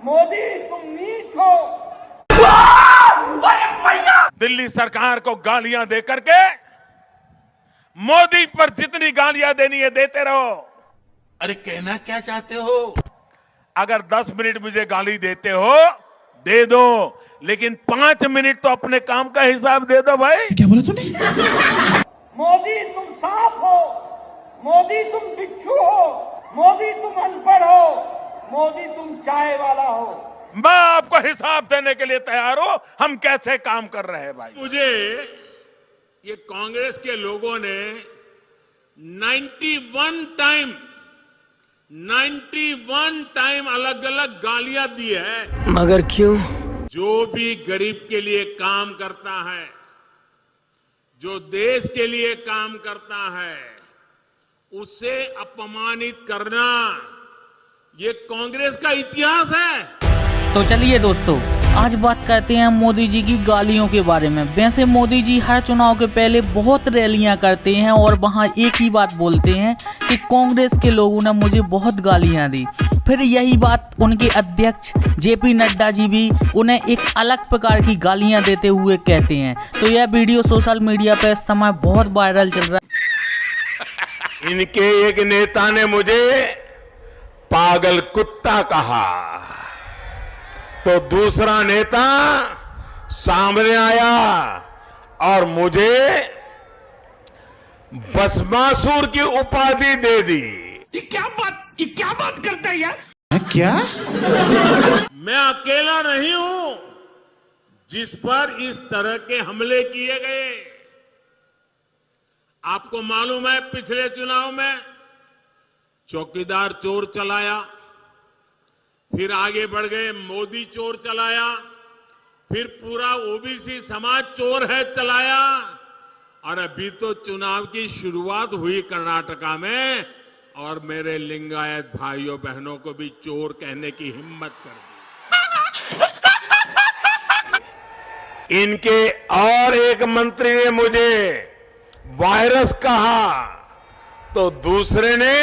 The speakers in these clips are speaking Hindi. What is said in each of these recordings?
मोदी तुम नीच हो। दिल्ली सरकार को गालियां दे करके मोदी पर जितनी गालियां देनी है देते रहो। अरे कहना क्या चाहते हो? अगर 10 मिनट मुझे गाली देते हो दे दो, लेकिन 5 मिनट तो अपने काम का हिसाब दे दो भाई। क्या बोला तूने? मोदी तुम सांप हो, मोदी तुम बिच्छू हो, मोदी तुम अनपढ़ हो, मोदी तुम चाय वाला हो। मैं आपको हिसाब देने के लिए तैयार हूं हम कैसे काम कर रहे हैं भाई। मुझे ये कांग्रेस के लोगों ने 91 टाइम अलग अलग गालियां दी है। मगर क्यों? जो भी गरीब के लिए काम करता है, जो देश के लिए काम करता है, उसे अपमानित करना ये कांग्रेस का इतिहास है। तो चलिए दोस्तों, आज बात करते हैं मोदी जी की गालियों के बारे में। वैसे मोदी जी हर चुनाव के पहले बहुत रैलियां करते हैं और वहां एक ही बात बोलते हैं कि कांग्रेस के लोगों ने मुझे बहुत गालियां दी। फिर यही बात उनके अध्यक्ष जेपी नड्डा जी भी उन्हें एक अलग प्रकार की गालियां देते हुए कहते हैं। तो यह वीडियो सोशल मीडिया पर इस समय बहुत वायरल चल रहा है। इनके एक नेता ने मुझे पागल कुत्ता कहा तो दूसरा नेता सामने आया और मुझे भस्मासुर की उपाधि दे दी। ये क्या बात करता है यार? क्या? मैं अकेला नहीं हूं जिस पर इस तरह के हमले किए गए। आपको मालूम है पिछले चुनाव में चौकीदार चोर चलाया, फिर आगे बढ़ गए मोदी चोर चलाया, फिर पूरा ओबीसी समाज चोर है चलाया, और अभी तो चुनाव की शुरुआत हुई कर्नाटका में और मेरे लिंगायत भाइयों बहनों को भी चोर कहने की हिम्मत कर दी। इनके और एक मंत्री ने मुझे वायरस कहा तो दूसरे ने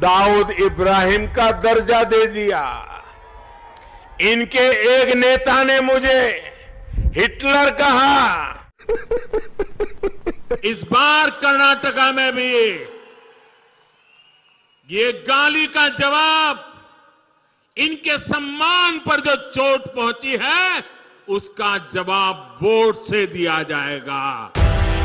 दाऊद इब्राहिम का दर्जा दे दिया। इनके एक नेता ने मुझे हिटलर कहा। इस बार कर्नाटका में भी ये गाली का जवाब, इनके सम्मान पर जो चोट पहुंची है उसका जवाब वोट से दिया जाएगा।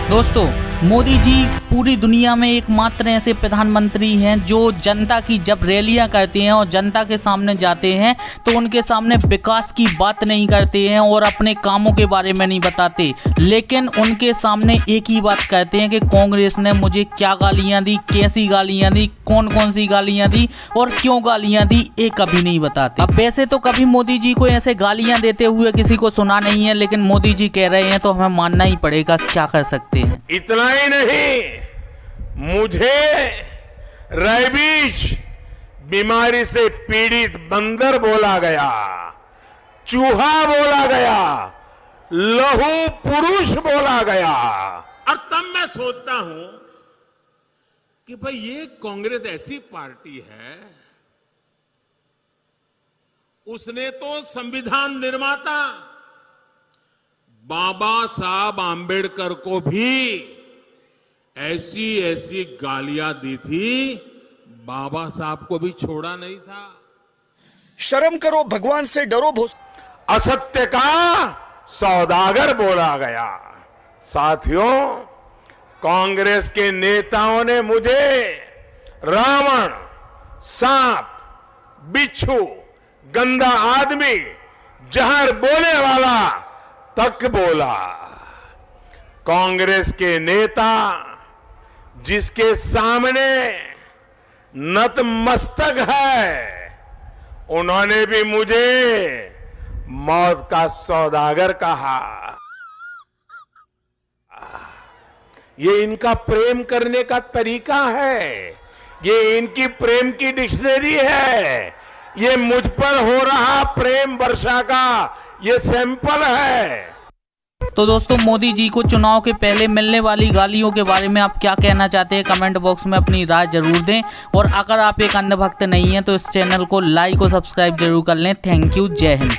दोस्तों, मोदी जी पूरी दुनिया में एकमात्र ऐसे प्रधानमंत्री हैं जो जनता की जब रैलियां करते हैं और जनता के सामने जाते हैं तो उनके सामने विकास की बात नहीं करते हैं और अपने कामों के बारे में नहीं बताते, लेकिन उनके सामने एक ही बात कहते हैं कि कांग्रेस ने मुझे क्या गालियां दी, कैसी गालियां दी, कौन कौन सी गालियां दी और क्यों गालियां दी, ये कभी नहीं बताते। अब वैसे तो कभी मोदी जी को ऐसे गालियां देते हुए किसी को सुना नहीं है, लेकिन मोदी जी कह रहे हैं तो हमें मानना ही पड़ेगा, क्या कर सकते हैं। इतना ही नहीं, मुझे रेबीज बीमारी से पीड़ित बंदर बोला गया, चूहा बोला गया, लहू पुरुष बोला गया। और तब मैं सोचता हूं कि भाई ये कांग्रेस ऐसी पार्टी है, उसने तो संविधान निर्माता बाबा साहब आंबेडकर को भी ऐसी ऐसी गालियां दी थी, बाबा साहब को भी छोड़ा नहीं था। शर्म करो, भगवान से डरो। असत्य का सौदागर बोला गया। साथियों, कांग्रेस के नेताओं ने मुझे रावण, सांप, बिच्छू, गंदा आदमी, जहर बोले वाला तक बोला। कांग्रेस के नेता जिसके सामने नतमस्तक है, उन्होंने भी मुझे मौत का सौदागर कहा। ये इनका प्रेम करने का तरीका है, ये इनकी प्रेम की डिक्शनरी है, ये मुझ पर हो रहा प्रेम वर्षा का ये सैंपल है। तो दोस्तों मोदी जी को चुनाव के पहले मिलने वाली गालियों के बारे में आप क्या कहना चाहते हैं, कमेंट बॉक्स में अपनी राय जरूर दें। और अगर आप एक अंधभक्त नहीं हैं तो इस चैनल को लाइक और सब्सक्राइब जरूर कर लें। थैंक यू, जय हिंद।